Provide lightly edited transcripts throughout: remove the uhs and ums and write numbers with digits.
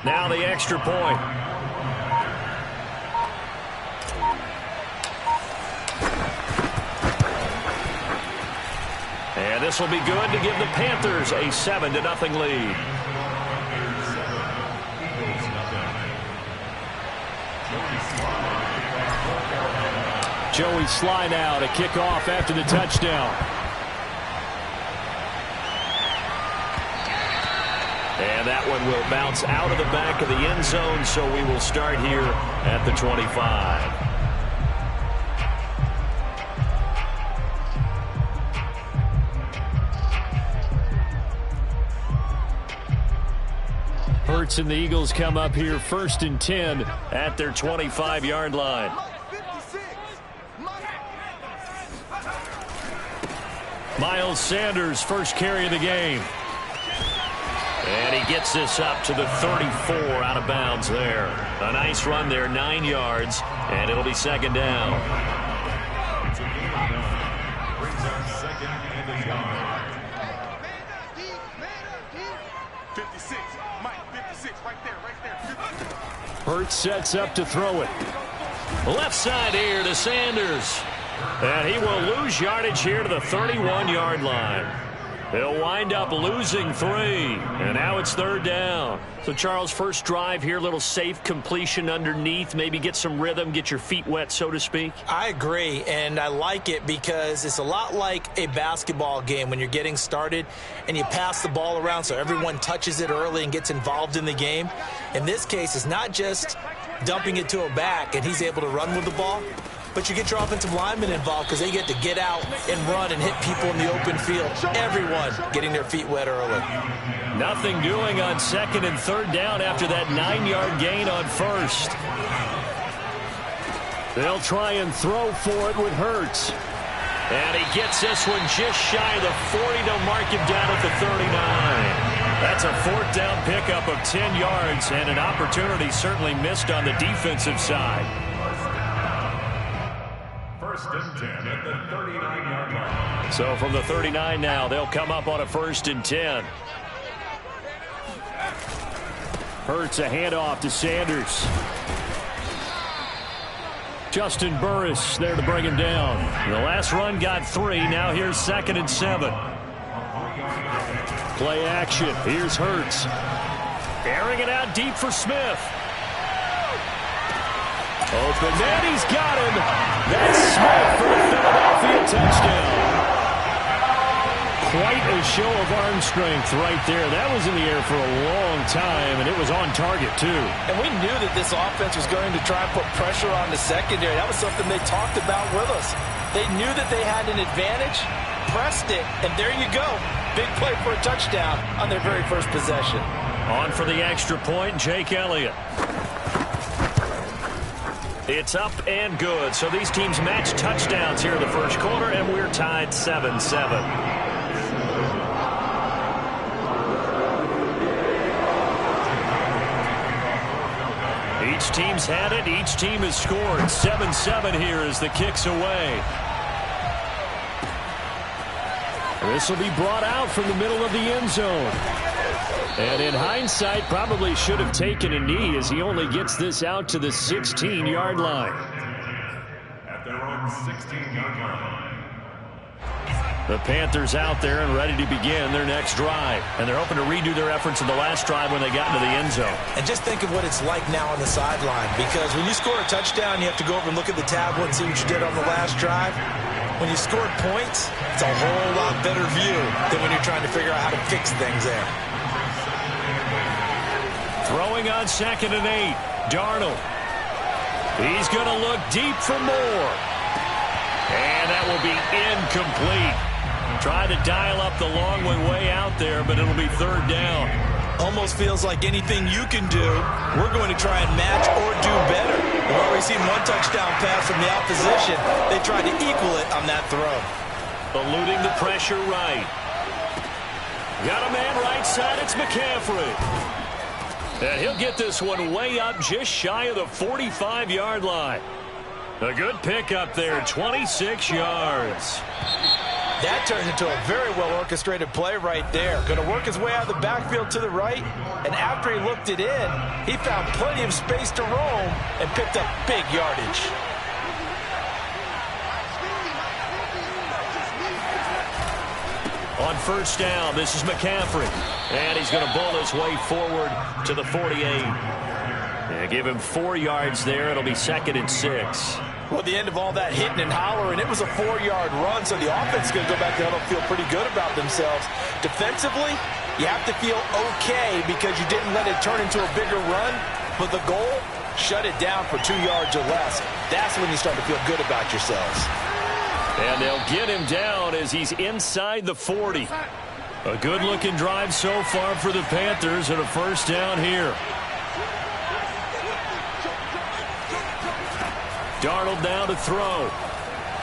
Now the extra point. And this will be good to give the Panthers a 7-0 lead. Joey Sly now to kick off after the touchdown. And that one will bounce out of the back of the end zone, so we will start here at the 25. Hurts and the Eagles come up here 1st and 10 at their 25-yard line. Miles Sanders, first carry of the game. And he gets this up to the 34 out of bounds there. A nice run there, 9 yards, and it'll be 2nd down. Hurts sets up to throw it. Left side here to Sanders. And he will lose yardage here to the 31-yard line. They'll wind up losing 3. And now it's 3rd down. So, Charles, first drive here, little safe completion underneath. Maybe get some rhythm, get your feet wet, so to speak. I agree, and I like it because it's a lot like a basketball game when you're getting started and you pass the ball around so everyone touches it early and gets involved in the game. In this case, it's not just dumping it to a back and he's able to run with the ball, but you get your offensive linemen involved because they get to get out and run and hit people in the open field. Everyone getting their feet wet early. Nothing doing on 2nd and 3rd down after that 9-yard gain on 1st. They'll try and throw for it with Hurts. And he gets this one just shy of the 40 to mark him down at the 39. That's a 4th down pickup of 10 yards and an opportunity certainly missed on the defensive side. 1st and 10 at the 39-yard line. So from the 39 now, they'll come up on a 1st and 10. Hurts a handoff to Sanders. Justin Burris there to bring him down. The last run got 3. Now here's 2nd and 7. Play action. Here's Hurts. Airing it out deep for Smith. Open man, he's got him. That's Smith for the Philadelphia touchdown. Quite a show of arm strength right there. That was in the air for a long time, and it was on target, too. And we knew that this offense was going to try and put pressure on the secondary. That was something they talked about with us. They knew that they had an advantage, pressed it, and there you go. Big play for a touchdown on their very first possession. On for the extra point, Jake Elliott. It's up and good. So these teams match touchdowns here in the first quarter, and we're tied 7-7. Each team's had it. Each team has scored. 7-7 here as the kick's away. This will be brought out from the middle of the end zone. And in hindsight, probably should have taken a knee as he only gets this out to the 16-yard line. At their own 16-yard line. The Panthers out there and ready to begin their next drive. And they're hoping to redo their efforts in the last drive when they got into the end zone. And just think of what it's like now on the sideline. Because when you score a touchdown, you have to go over and look at the tablet and see what you did on the last drive. When you scored points, it's a whole lot better view than when you're trying to figure out how to fix things there. Throwing on 2nd and 8. Darnold. He's going to look deep for more. And that will be incomplete. Try to dial up the long one way out there, but it'll be 3rd down. Almost feels like anything you can do, we're going to try and match or do better. We've already seen one touchdown pass from the opposition. They tried to equal it on that throw. Eluding the pressure right. Got a man right side. It's McCaffrey. And he'll get this one way up just shy of the 45-yard line. A good pickup there, 26 yards. That turned into a very well-orchestrated play right there. Going to work his way out of the backfield to the right, and after he looked it in, he found plenty of space to roam and picked up big yardage. On first down, this is McCaffrey. And he's going to bull his way forward to the 48. And give him 4 yards there. It'll be 2nd and 6. Well, the end of all that hitting and hollering, it was a 4-yard run, so the offense is going to go back there and feel pretty good about themselves. Defensively, you have to feel okay because you didn't let it turn into a bigger run, but the goal, shut it down for 2 yards or less. That's when you start to feel good about yourselves. And they'll get him down as he's inside the 40. A good-looking drive so far for the Panthers and a first down here. Darnold now to throw.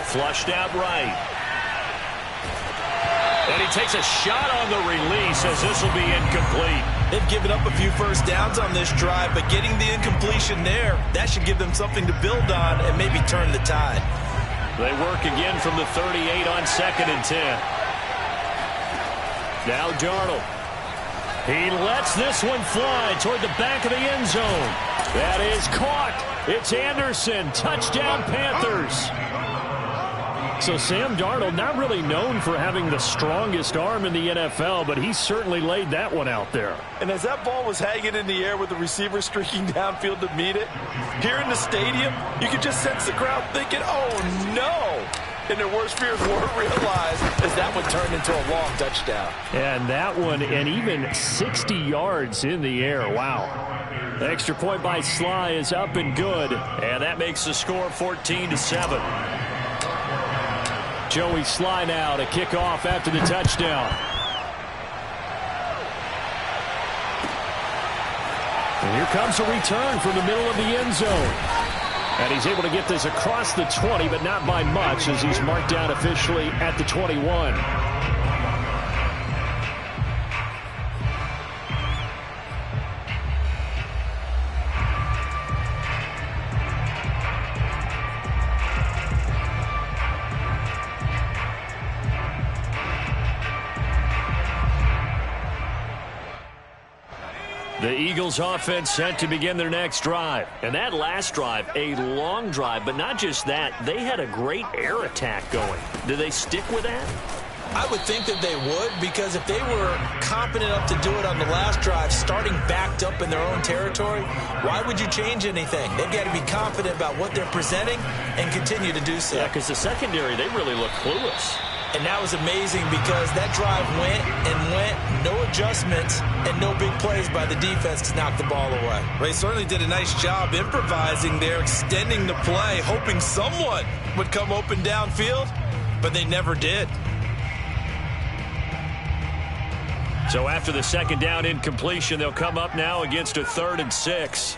Flushed out right. And he takes a shot on the release as this will be incomplete. They've given up a few first downs on this drive, but getting the incompletion there, that should give them something to build on and maybe turn the tide. They work again from the 38 on 2nd and 10. Now Darnold. He lets this one fly toward the back of the end zone. That is caught. It's Anderson. Touchdown, Panthers. So Sam Darnold, not really known for having the strongest arm in the NFL, but he certainly laid that one out there. And as that ball was hanging in the air with the receiver streaking downfield to meet it, here in the stadium, you could just sense the crowd thinking, oh, no. And their worst fears weren't realized as that one turned into a long touchdown. And that one, and even 60 yards in the air. Wow. The extra point by Sly is up and good. And that makes the score 14-7. Joey Sly now to kick off after the touchdown. And here comes a return from the middle of the end zone. And he's able to get this across the 20, but not by much as he's marked down officially at the 21. The Eagles offense set to begin their next drive. And that last drive, a long drive, but not just that, they had a great air attack going. Do they stick with that? I would think that they would, because if they were competent enough to do it on the last drive, starting backed up in their own territory, why would you change anything? They've got to be confident about what they're presenting and continue to do so. Yeah, because the secondary, they really look clueless. And that was amazing because that drive went and went, no adjustments, and no big plays by the defense to knock the ball away. They certainly did a nice job improvising there, extending the play, hoping someone would come open downfield, but they never did. So after the second down incompletion, they'll come up now against a 3rd and 6.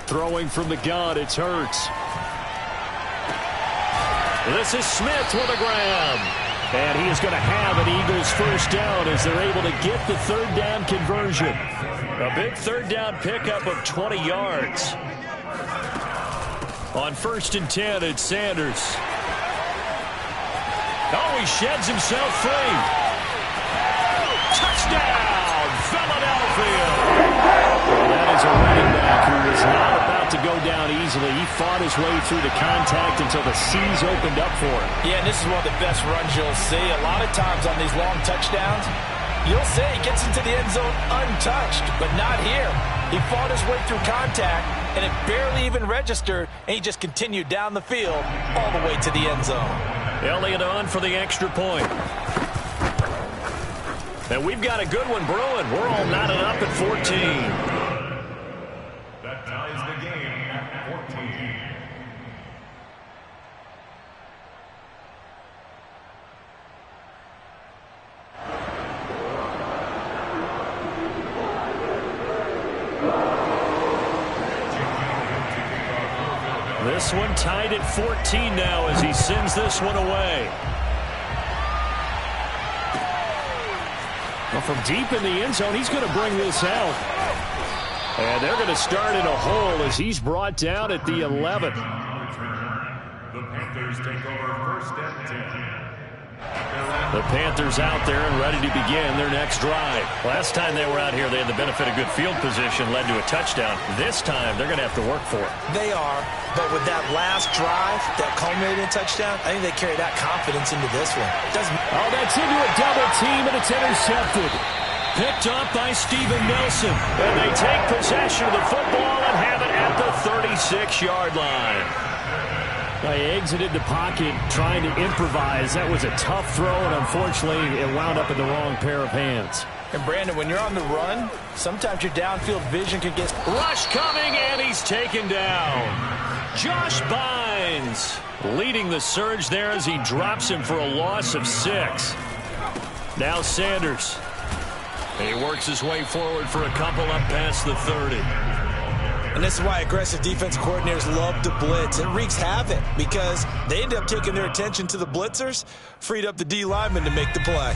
Throwing from the gun, it's Hurts. This is Smith with a grab. And he is going to have an Eagles first down as they're able to get the 3rd down conversion. A big 3rd down pickup of 20 yards. On 1st and 10, it's Sanders. Oh, he sheds himself free. Touchdown, Philadelphia. Well, that is a running back who was not about to go down easily. He fought his way through the contact until the seas opened up for him. Yeah, and this is one of the best runs you'll see. A lot of times on these long touchdowns, you'll see he gets into the end zone untouched, but not here. He fought his way through contact, and it barely even registered, and he just continued down the field all the way to the end zone. Elliott on for the extra point. And we've got a good one brewing. We're all knotted up at 14. That ties the game at 14. This one tied at 14 now as he sends this one away. Well, from deep in the end zone, he's going to bring this out. And they're going to start in a hole as he's brought down at the 11. The Panthers take over 1st and 10. The Panthers out there and ready to begin their next drive. Last time they were out here, they had the benefit of good field position, led to a touchdown. This time, they're going to have to work for it. They are, but with that last drive, that culminated in touchdown, I think they carry that confidence into this one. Oh, that's into a double team, and it's intercepted. Picked up by Steven Nelson. And they take possession of the football and have it at the 36-yard line. They exited the pocket trying to improvise. That was a tough throw, and unfortunately, it wound up in the wrong pair of hands. And Brandon, when you're on the run, sometimes your downfield vision can get... Rush coming, and he's taken down. Josh Bynes leading the surge there as he drops him for a loss of 6. Now Sanders. He works his way forward for a couple up past the 30. And this is why aggressive defense coordinators love to blitz. It wreaks havoc because they end up taking their attention to the blitzers, freed up the D lineman to make the play.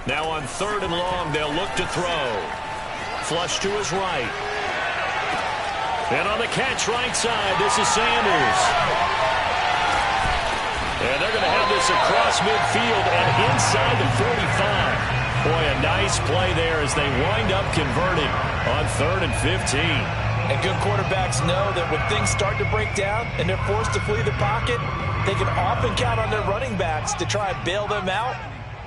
Now on 3rd and long, they'll look to throw. Flush to his right. And on the catch right side, this is Sanders. And they're going to have this across midfield and inside the 45. Boy, a nice play there as they wind up converting on 3rd and 15. And good quarterbacks know that when things start to break down and they're forced to flee the pocket, they can often count on their running backs to try and bail them out.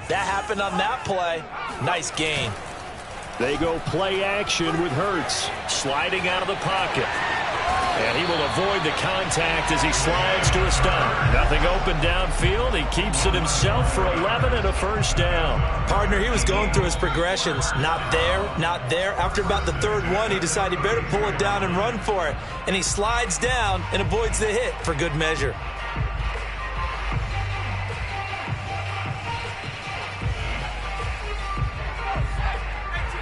That happened on that play. Nice gain. They go play action with Hurts sliding out of the pocket. And he will avoid the contact as he slides to a stop. Nothing open downfield. He keeps it himself for 11 and a first down. Partner, he was going through his progressions. Not there, not there. After about the 3rd one, he decided he better pull it down and run for it. And he slides down and avoids the hit for good measure.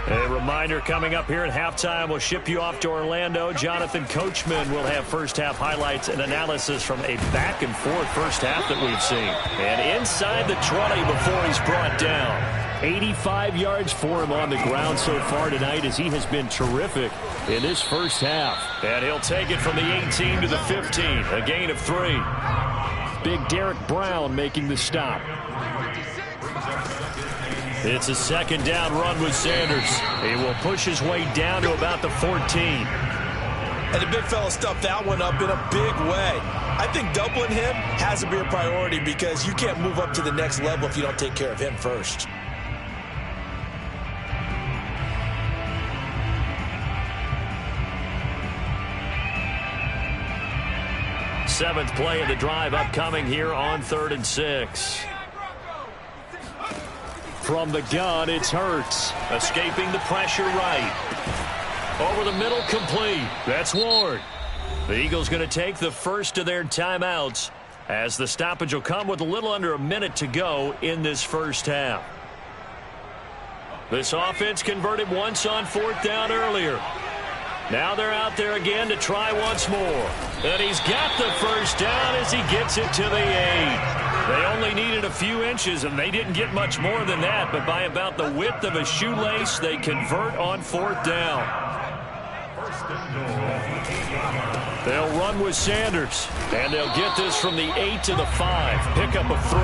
A reminder coming up here at halftime. We'll ship you off to Orlando. Jonathan Coachman will have first-half highlights and analysis from a back-and-forth first half that we've seen. And inside the 20 before he's brought down. 85 yards for him on the ground so far tonight as he has been terrific in this first half. And he'll take it from the 18 to the 15. A gain of 3. Big Derek Brown making the stop. It's a 2nd down run with Sanders. He will push his way down to about the 14. And the big fella stuffed that one up in a big way. I think doubling him has to be a priority because you can't move up to the next level if you don't take care of him first. Seventh play of the drive upcoming here on 3rd and 6. From the gun, it's Hurts. Escaping the pressure right. Over the middle, complete. That's Ward. The Eagles going to take the first of their timeouts as the stoppage will come with a little under a minute to go in this first half. This offense converted once on 4th down earlier. Now they're out there again to try once more. And he's got the first down as he gets it to the 8. They only needed a few inches, and they didn't get much more than that. But by about the width of a shoelace, they convert on 4th down. They'll run with Sanders, and they'll get this from the 8 to the 5. Pickup of 3.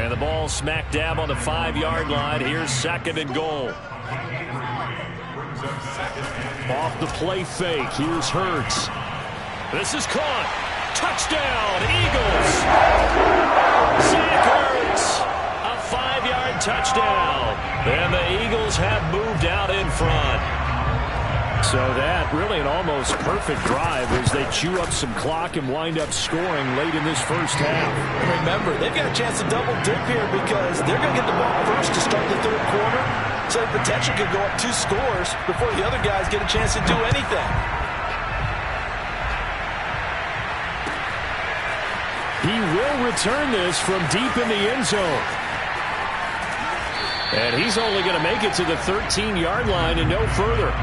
And the ball smack dab on the 5-yard line. Here's 2nd and goal. Off the play fake. Here's Hurts. This is caught. Touchdown, Eagles. Zach Ertz, a 5-yard touchdown. And the Eagles have moved out in front. So that really an almost perfect drive as they chew up some clock and wind up scoring late in this first half. Remember, they've got a chance to double dip here because they're going to get the ball first to start the 3rd quarter. So the potential could go up 2 scores before the other guys get a chance to do anything. He will return this from deep in the end zone. And he's only going to make it to the 13-yard line and no further.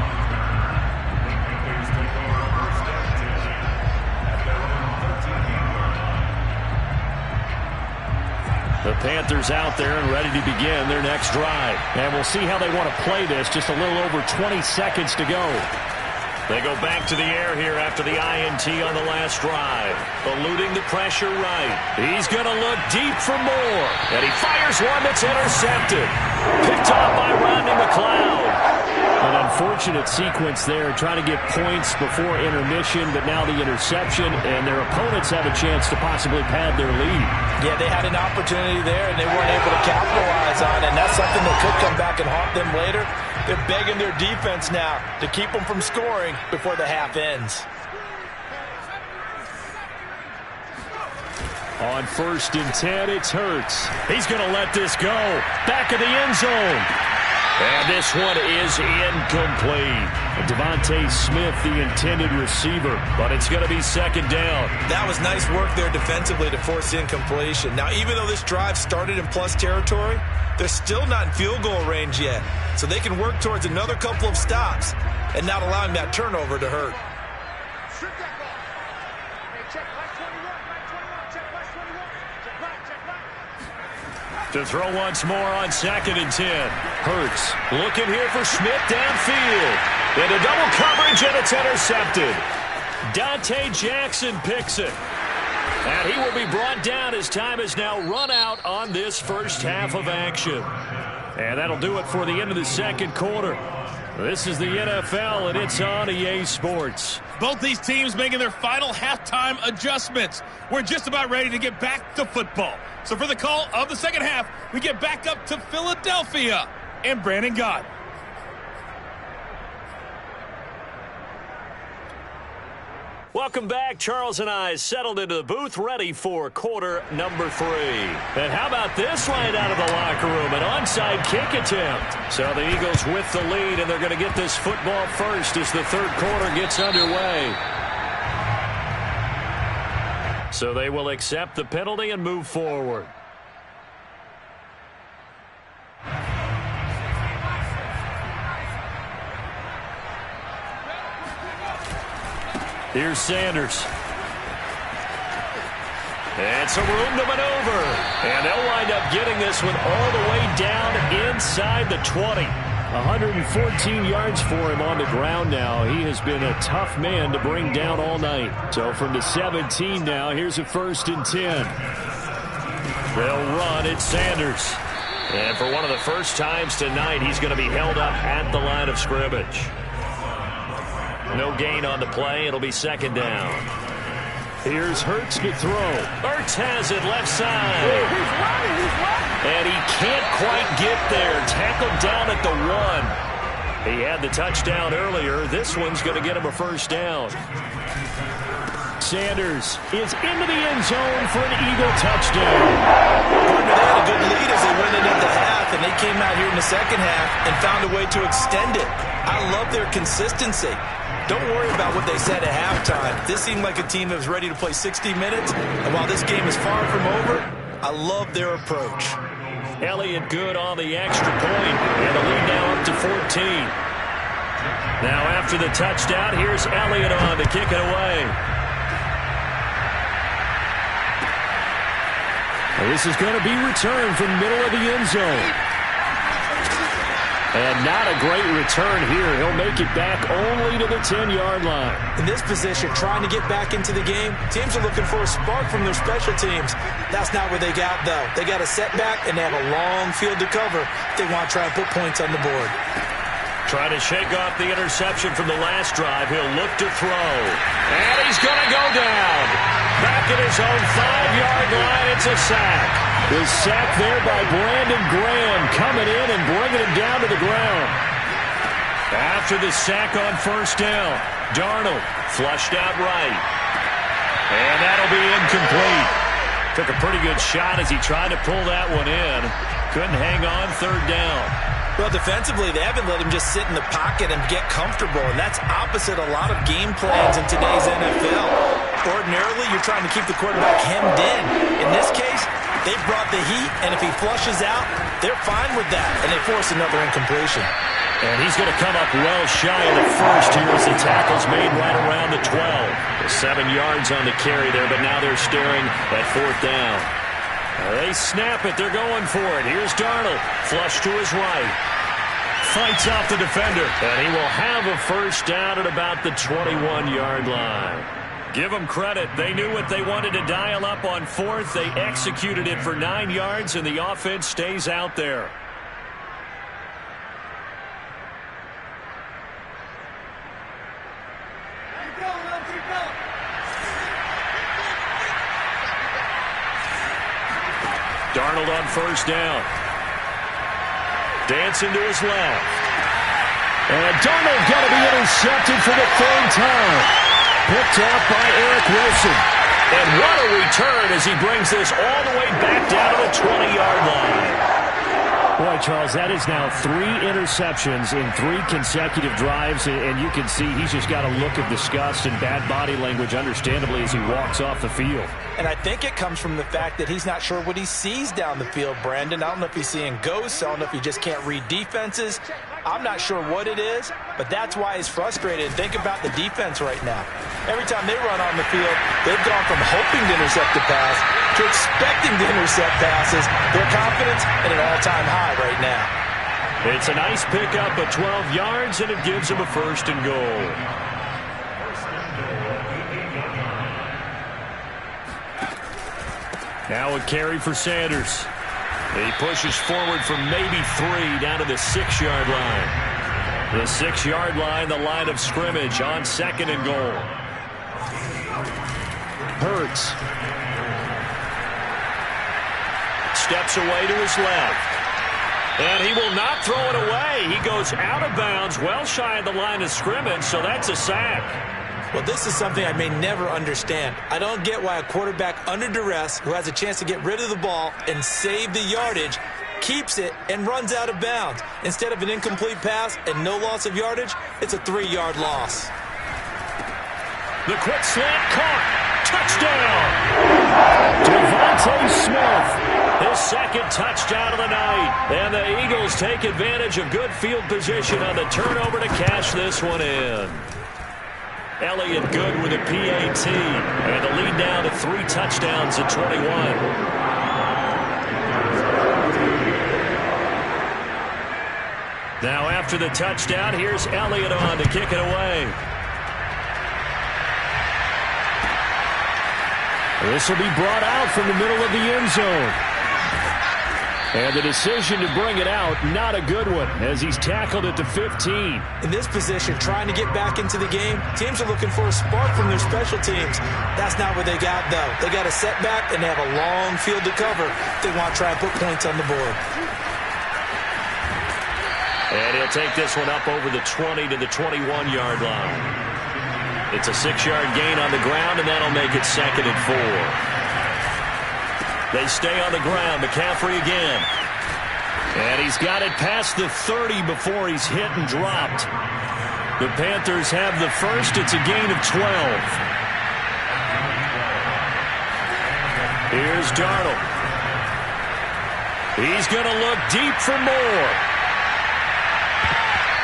The Panthers out there and ready to begin their next drive. And we'll see how they want to play this. Just a little over 20 seconds to go. They go back to the air here after the INT on the last drive. Eluding the pressure right. He's going to look deep for more. And he fires one that's intercepted. Picked off by Rodney McLeod. An unfortunate sequence there, trying to get points before intermission, but now the interception, and their opponents have a chance to possibly pad their lead. Yeah, they had an opportunity there, and they weren't able to capitalize on it, and that's something that could come back and haunt them later. They're begging their defense now to keep them from scoring before the half ends. On 1st and 10, it's Hurts. He's going to let this go. Back of the end zone. And this one is incomplete. Devontae Smith, the intended receiver, but it's going to be 2nd down. That was nice work there defensively to force incompletion. Now, even though this drive started in plus territory, they're still not in field goal range yet. So they can work towards another couple of stops and not allowing that turnover to hurt. To throw once more on 2nd and 10. Hurts looking here for Smith downfield. Into double coverage, and it's intercepted. Dante Jackson picks it. And he will be brought down as time is now run out on this first half of action. And that'll do it for the end of the 2nd quarter. This is the NFL, and it's on EA Sports. Both these teams making their final halftime adjustments. We're just about ready to get back to football. So for the call of the 2nd half, we get back up to Philadelphia and Brandon Gott. Welcome back. Charles and I settled into the booth, ready for quarter number 3. And how about this right out of the locker room? An onside kick attempt. So the Eagles with the lead, and they're going to get this football first as the 3rd quarter gets underway. So they will accept the penalty and move forward. Here's Sanders. And some room to maneuver. And they'll wind up getting this one all the way down inside the 20. 114 yards for him on the ground now. He has been a tough man to bring down all night. So from the 17 now, here's a 1st and 10. They'll run. It's Sanders. And for one of the first times tonight, he's going to be held up at the line of scrimmage. No gain on the play. It'll be 2nd down. Here's Hurts to throw. Hurts has it left side. He's running. And he can't quite get there. Tackled down at the 1. He had the touchdown earlier. This one's going to get him a 1st down. Sanders is into the end zone for an Eagle touchdown. Partner, they had a good lead as they went into the half, and they came out here in the 2nd half and found a way to extend it. I love their consistency. Don't worry about what they said at halftime. This seemed like a team that was ready to play 60 minutes. And while this game is far from over, I love their approach. Elliott good on the extra point. And the lead now up to 14. Now after the touchdown, here's Elliott on to kick it away. This is going to be returned from the middle of the end zone. And not a great return here. He'll make it back only to the 10-yard line. In this position, trying to get back into the game, teams are looking for a spark from their special teams. That's not what they got, though. They got a setback, and they have a long field to cover if they want to try and put points on the board. Trying to shake off the interception from the last drive. He'll look to throw. And he's going to go down. Back at his own 5-yard line, it's a sack. The sack there by Brandon Graham coming in and bringing him down to the ground. After the sack on 1st down, Darnold flushed out right. And that'll be incomplete. Took a pretty good shot as he tried to pull that one in. Couldn't hang on 3rd down. Well, defensively, they haven't let him just sit in the pocket and get comfortable, and that's opposite a lot of game plans in today's NFL. Ordinarily, you're trying to keep the quarterback hemmed in. In this case, they brought the heat, and if he flushes out, they're fine with that, and they force another incompletion. And he's going to come up well shy of the 1st here as the tackle's made right around the 12. 7 yards on the carry there, but now they're staring at 4th down. They snap it. They're going for it. Here's Darnold. Flush to his right. fights off the defender. And he will have a first down at about the 21-yard line. Give them credit. They knew what they wanted to dial up on fourth. They executed it for 9 yards, and the offense stays out there. Darnold on first down. Dancing to his left. And Darnold going to be intercepted for the third time. Picked off by Eric Wilson. And what a return as he brings this all the way back down to the 20-yard line. Boy, Charles, that is now 3 interceptions in 3 consecutive drives, and you can see he's just got a look of disgust and bad body language, understandably, as he walks off the field. And I think it comes from the fact that he's not sure what he sees down the field, Brandon. I don't know if he's seeing ghosts. I don't know if he just can't read defenses. I'm not sure what it is, but that's why he's frustrated. Think about the defense right now. Every time they run on the field, they've gone from hoping to intercept a pass to expecting to intercept passes. Their confidence at an all-time high right now. It's a nice pickup of 12 yards, and it gives him a first and goal. Now a carry for Sanders. He pushes forward from maybe 3 down to the 6-yard line. The 6-yard line, the line of scrimmage on second and goal. Hurts. Steps away to his left. And he will not throw it away. He goes out of bounds, well shy of the line of scrimmage, so that's a sack. Well, this is something I may never understand. I don't get why a quarterback under duress who has a chance to get rid of the ball and save the yardage keeps it and runs out of bounds. Instead of an incomplete pass and no loss of yardage, it's a 3-yard loss. The quick slant caught. Touchdown! Devontae Smith, his second touchdown of the night. And the Eagles take advantage of good field position on the turnover to cash this one in. Elliott good with a PAT. And the lead down to 3 touchdowns at 21. Now after the touchdown, here's Elliott on to kick it away. This will be brought out from the middle of the end zone. And the decision to bring it out, not a good one, as he's tackled at the 15. In this position, trying to get back into the game, teams are looking for a spark from their special teams. That's not what they got, though. They got a setback, and they have a long field to cover if they want to try and put points on the board. And he'll take this one up over the 20 to the 21-yard line. It's a 6-yard gain on the ground, and that'll make it 2nd and 4. They stay on the ground. McCaffrey again. And he's got it past the 30 before he's hit and dropped. The Panthers have the first. It's a gain of 12. Here's Darnold. He's going to look deep for more.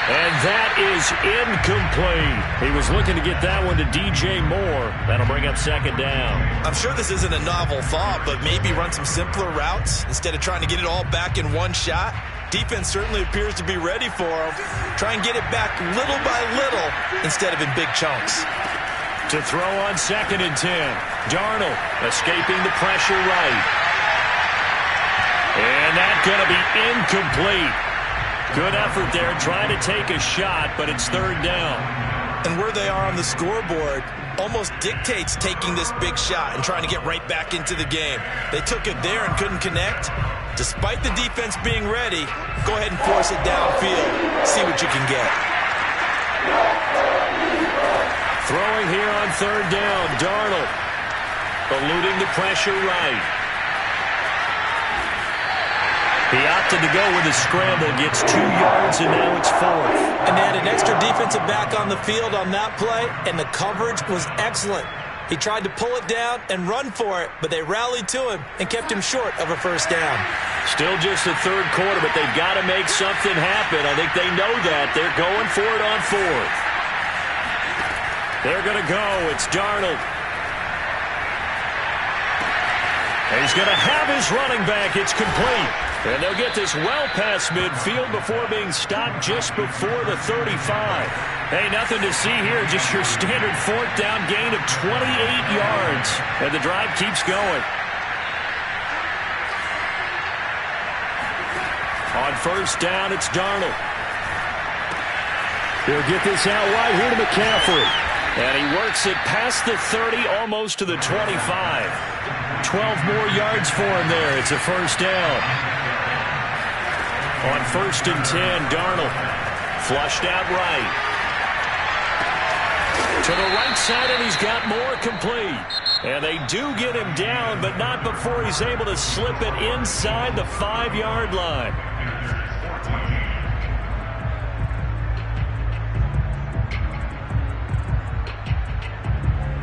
And that is incomplete. He was looking to get that one to DJ Moore. That'll bring up 2nd down. I'm sure this isn't a novel thought, but maybe run some simpler routes instead of trying to get it all back in one shot. Defense certainly appears to be ready for him. Try and get it back little by little instead of in big chunks. To throw on 2nd and 10. Darnold escaping the pressure right. And that's going to be incomplete. Good effort there, trying to take a shot, but it's 3rd down. And where they are on the scoreboard almost dictates taking this big shot and trying to get right back into the game. They took it there and couldn't connect. Despite the defense being ready, go ahead and force it downfield. See what you can get. Throwing here on 3rd down, Darnold eluding the pressure right. He opted to go with a scramble, gets 2 yards, and now it's 4th. And they had an extra defensive back on the field on that play, and the coverage was excellent. He tried to pull it down and run for it, but they rallied to him and kept him short of a first down. Still just the 3rd quarter, but they've got to make something happen. I think they know that. They're going for it on 4th. They're going to go. It's Darnold. And he's going to have his running back. It's complete. And they'll get this well past midfield before being stopped just before the 35. Hey, nothing to see here, just your standard fourth down gain of 28 yards. And the drive keeps going. On first down, it's Darnold. He'll get this out wide here to McCaffrey. And he works it past the 30, almost to the 25. 12 more yards for him there. It's a first down. On first and 10, Darnold flushed out right. To the right side, and he's got more complete. And they do get him down, but not before he's able to slip it inside the 5-yard line.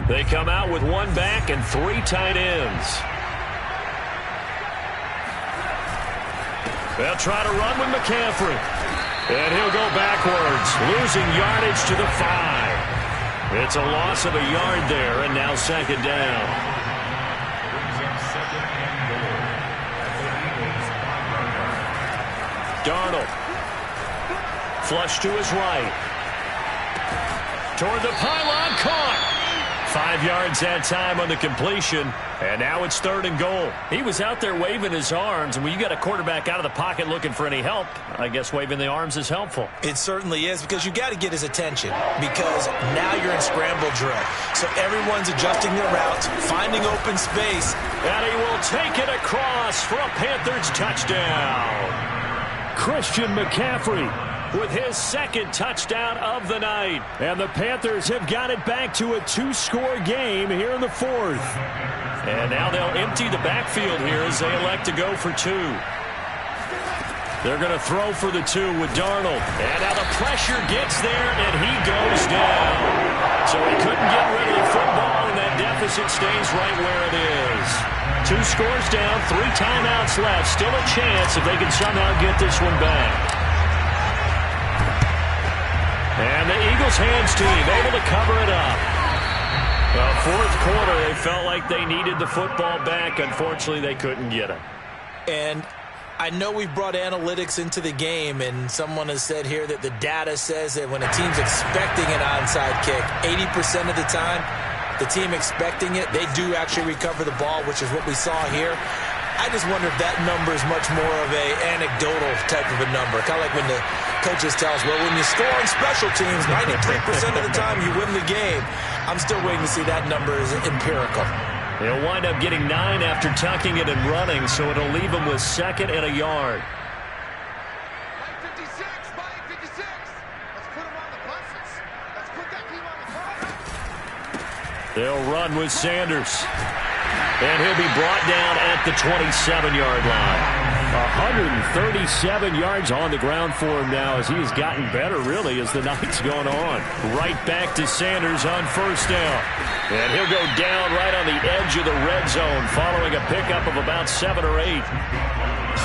They come out with one back and 3 tight ends. They'll try to run with McCaffrey. And he'll go backwards, losing yardage to the 5. It's a loss of a yard there, and now second down. Darnold. Flush to his right. Toward the pylon, caught. 5 yards that time on the completion, and now it's third and goal. He was out there waving his arms, and when you got a quarterback out of the pocket looking for any help, I guess waving the arms is helpful. It certainly is, because you got to get his attention, because now you're in scramble drill. So everyone's adjusting their routes, finding open space. And he will take it across for a Panthers touchdown. Christian McCaffrey with his second touchdown of the night. And the Panthers have got it back to a 2-score game here in the fourth. And now they'll empty the backfield here as they elect to go for 2. They're going to throw for the 2 with Darnold. And now the pressure gets there, and he goes down. So he couldn't get rid of the football, and that deficit stays right where it is. 2 scores down, 3 timeouts left. Still a chance if they can somehow get this one back. And the Eagles' hands team able to cover it up. Well, fourth quarter, they felt like they needed the football back. Unfortunately, they couldn't get it. And I know we've brought analytics into the game, and someone has said here that the data says that when a team's expecting an onside kick, 80% of the time, the team expecting it, they do actually recover the ball, which is what we saw here. I just wonder if that number is much more of a anecdotal type of a number. Kind of like when the coaches tell us, well, when you score on special teams, 93% of the time you win the game. I'm still waiting to see that number is empirical. They'll wind up getting 9 after tucking it and running, so it'll leave them with 2nd and a yard. 56, 56. Let's put him on the buses. Let's put that team on the bus. They'll run with Sanders. And he'll be brought down at the 27-yard line. 137 yards on the ground for him now as he has gotten better, really, as the night's going on. Right back to Sanders on first down. And he'll go down right on the edge of the red zone following a pickup of about 7 or 8.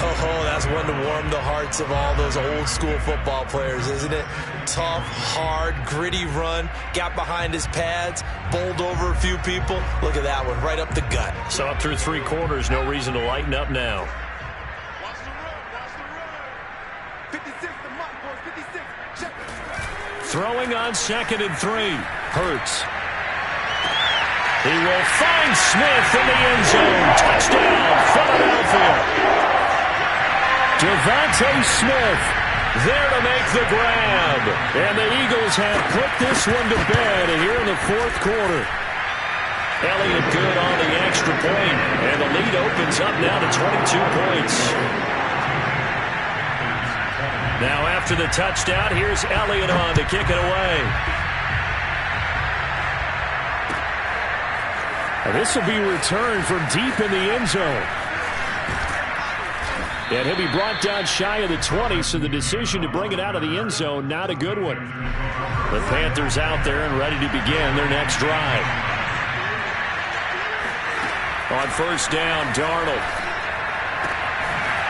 Oh, that's one to warm the hearts of all those old-school football players, isn't it? Tough, hard, gritty run, got behind his pads, bowled over a few people. Look at that one, right up the gut. So up through 3 quarters, no reason to lighten up now. Watch the run, watch the run. 56, the mark, boys, 56. Check it. Throwing on 2nd and 3. Hurts. He will find Smith in the end zone. Touchdown, Philadelphia. Devontae Smith there to make the grab. And the Eagles have put this one to bed here in the fourth quarter. Elliott good on the extra point, and the lead opens up now to 22 points. Now after the touchdown, here's Elliott on to kick it away. And this will be returned from deep in the end zone. And he'll be brought down shy of the 20, so the decision to bring it out of the end zone, not a good one. The Panthers out there and ready to begin their next drive. On first down, Darnold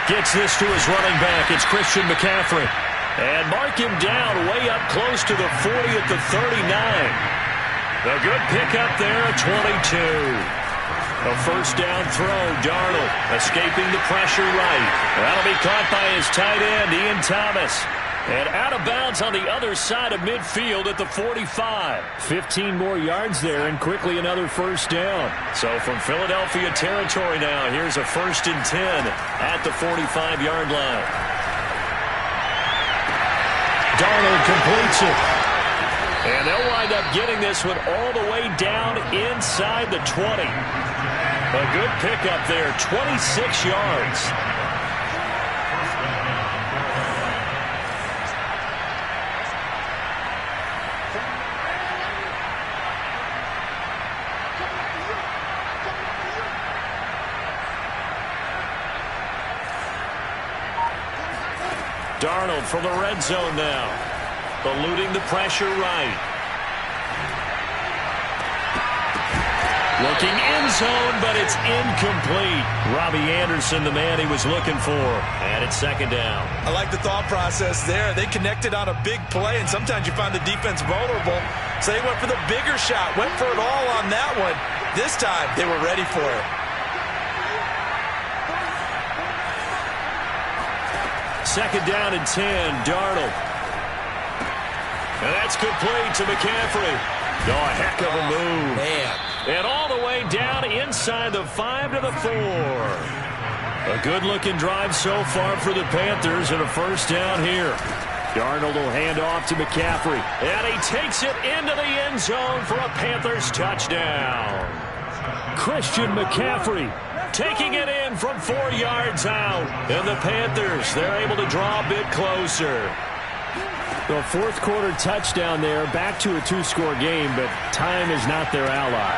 gets this to his running back. It's Christian McCaffrey. And mark him down way up close to the 40 at the 39. A good pickup there at 22. A first down throw. Darnold escaping the pressure right. That'll be caught by his tight end, Ian Thomas. And out of bounds on the other side of midfield at the 45. 15 more yards there and quickly another first down. So from Philadelphia territory now, here's a 1st and 10 at the 45-yard line. Darnold completes it. And they'll wind up getting this one all the way down inside the 20. A good pickup there, 26 yards. Darnold from the red zone now. Eluding the pressure right. Looking end zone, but it's incomplete. Robbie Anderson, the man he was looking for. And it's 2nd down. I like the thought process there. They connected on a big play, and sometimes you find the defense vulnerable. So they went for the bigger shot, went for it all on that one. This time, they were ready for it. 2nd down and 10, Darnold. And that's complete to McCaffrey. Oh, a heck of a move. Man. And all the way down inside the 5 to the 4. A good-looking drive so far for the Panthers and a first down here. Darnold will hand off to McCaffrey. And he takes it into the end zone for a Panthers touchdown. Christian McCaffrey taking it in from 4 yards out. And the Panthers, they're able to draw a bit closer. The 4th quarter touchdown there, back to a 2-score game, but time is not their ally.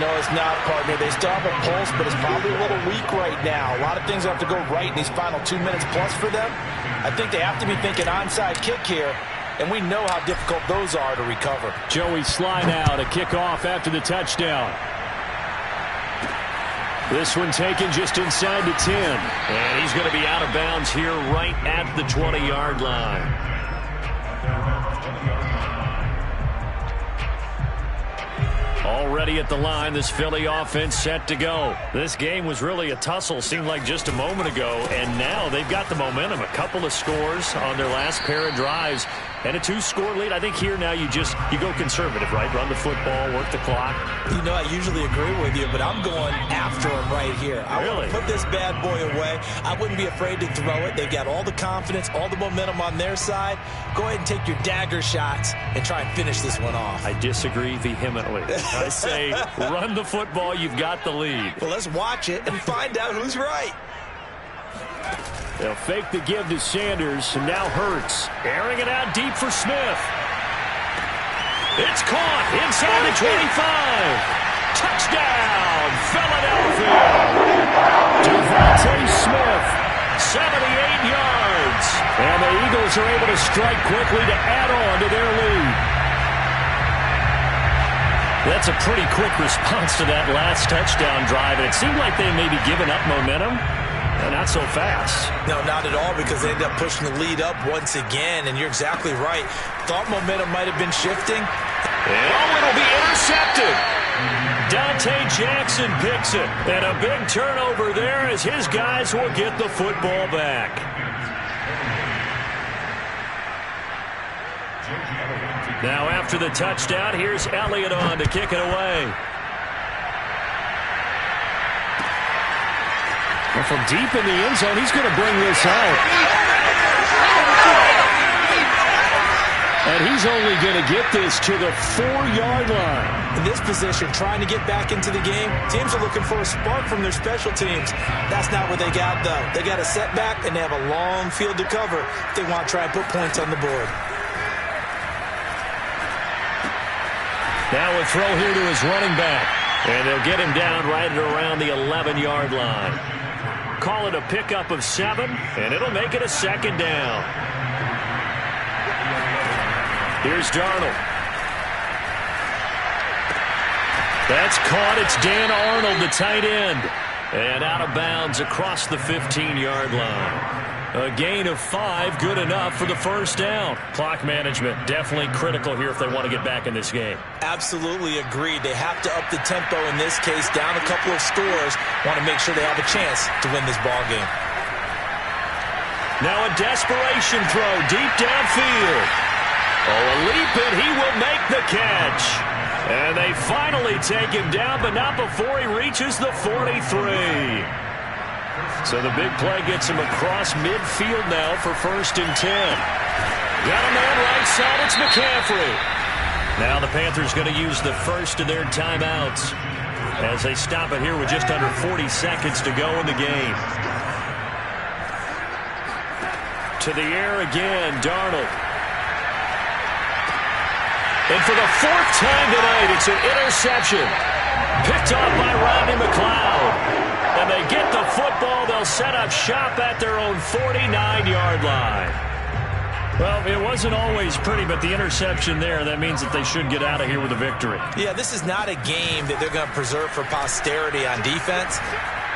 No, it's not, partner. They still have a pulse, but it's probably a little weak right now. A lot of things have to go right in these final 2 minutes plus for them. I think they have to be thinking onside kick here, and we know how difficult those are to recover. Joey Sly now to kick off after the touchdown. This one taken just inside the 10. And he's going to be out of bounds here right at the 20-yard line. Already at the line, this Philly offense set to go. This game was really a tussle, seemed like just a moment ago, and now they've got the momentum. A couple of scores on their last pair of drives and a 2-score lead. I think here now you go conservative, right? Run the football, work the clock. You know, I usually agree with you, but I'm going after him right here. I want to put this bad boy away. I wouldn't be afraid to throw it. They've got all the confidence, all the momentum on their side. Go ahead and take your dagger shots and try and finish this one off. I disagree vehemently. I say run the football. You've got the lead. Well, let's watch it and find out who's right. They'll fake the give to Sanders, and now Hurts. Airing it out deep for Smith. It's caught inside the 25. Touchdown, Philadelphia. Devontae Smith, 78 yards. And the Eagles are able to strike quickly to add on to their lead. That's a pretty quick response to that last touchdown drive. And it seemed like they may be giving up momentum. Not so fast. No, not at all, because they ended up pushing the lead up once again, and you're exactly right. Thought momentum might have been shifting. And it'll be intercepted. Dante Jackson picks it. And a big turnover there as his guys will get the football back. Now after the touchdown, here's Elliott on to kick it away. And from deep in the end zone, he's going to bring this out. And he's only going to get this to the 4-yard line. In this position, trying to get back into the game, teams are looking for a spark from their special teams. That's not what they got, though. They got a setback, and they have a long field to cover if they want to try and put points on the board. Now a throw here to his running back. And they'll get him down right at around the 11-yard line. Call it a pickup of 7, and it'll make it a 2nd down. Here's Darnold. That's caught. It's Dan Arnold, the tight end. And out of bounds across the 15-yard line. A gain of 5, good enough for the first down. Clock management definitely critical here if they want to get back in this game. Absolutely agreed. They have to up the tempo in this case, down a couple of scores. Want to make sure they have a chance to win this ball game. Now a desperation throw deep downfield. Oh, a leap, and he will make the catch. And they finally take him down, but not before he reaches the 43. So the big play gets him across midfield now for 1st and 10. Got a man right side, it's McCaffrey. Now the Panthers going to use the first of their timeouts as they stop it here with just under 40 seconds to go in the game. To the air again, Darnold. And for the 4th time tonight, it's an interception. Picked off by Rodney McLeod. And they get the football. They'll set up shop at their own 49-yard line. Well, it wasn't always pretty, but the interception there, that means that they should get out of here with a victory. Yeah, this is not a game that they're going to preserve for posterity on defense,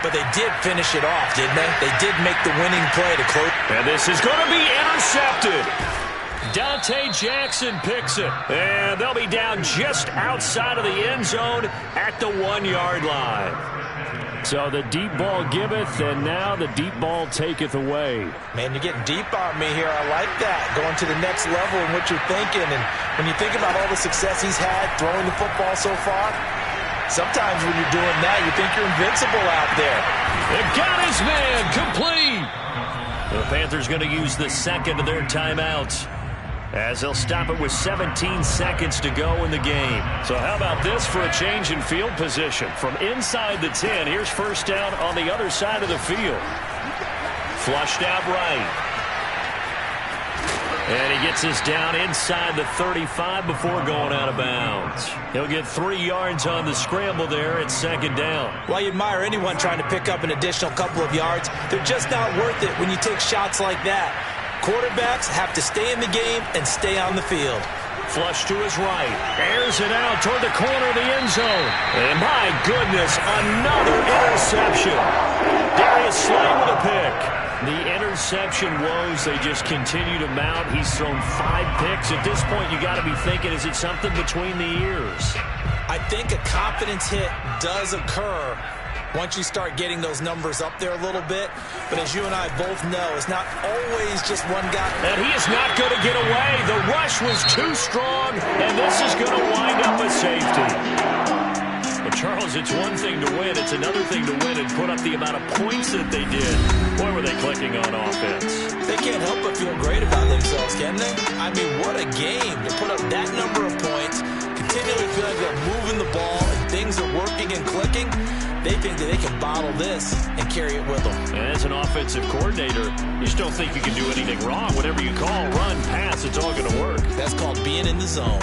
but they did finish it off, didn't they? They did make the winning play to close. And this is going to be intercepted. Dante Jackson picks it. And they'll be down just outside of the end zone at the 1-yard line. So the deep ball giveth, and now the deep ball taketh away. Man, you're getting deep on me here. I like that. Going to the next level in what you're thinking. And when you think about all the success he's had throwing the football so far, sometimes when you're doing that, you think you're invincible out there. They got his man complete. The Panthers going to use the second of their timeouts, as they'll stop it with 17 seconds to go in the game. So how about this for a change in field position? From inside the 10, here's first down on the other side of the field. Flushed out right. And he gets us down inside the 35 before going out of bounds. He'll get 3 yards on the scramble there at 2nd down. Well, you admire anyone trying to pick up an additional couple of yards. They're just not worth it when you take shots like that. Quarterbacks have to stay in the game and stay on the field. Flush to his right. Airs it out toward the corner of the end zone. And my goodness, another interception. Darius Slay with a pick. The interception woes, they just continue to mount. He's thrown 5 picks. At this point, you got to be thinking, is it something between the ears? I think a confidence hit does occur once you start getting those numbers up there a little bit. But as you and I both know, it's not always just one guy. And he is not going to get away. The rush was too strong, and this is going to wind up a safety. But, Charles, it's one thing to win. It's another thing to win and put up the amount of points that they did. Boy, were they clicking on offense. They can't help but feel great about themselves, can they? I mean, what a game to put up that number of points, continually feel like they're moving the ball, and things are working and clicking. They think that they can bottle this and carry it with them. And as an offensive coordinator, you just don't think you can do anything wrong. Whatever you call, run, pass, it's all going to work. That's called being in the zone.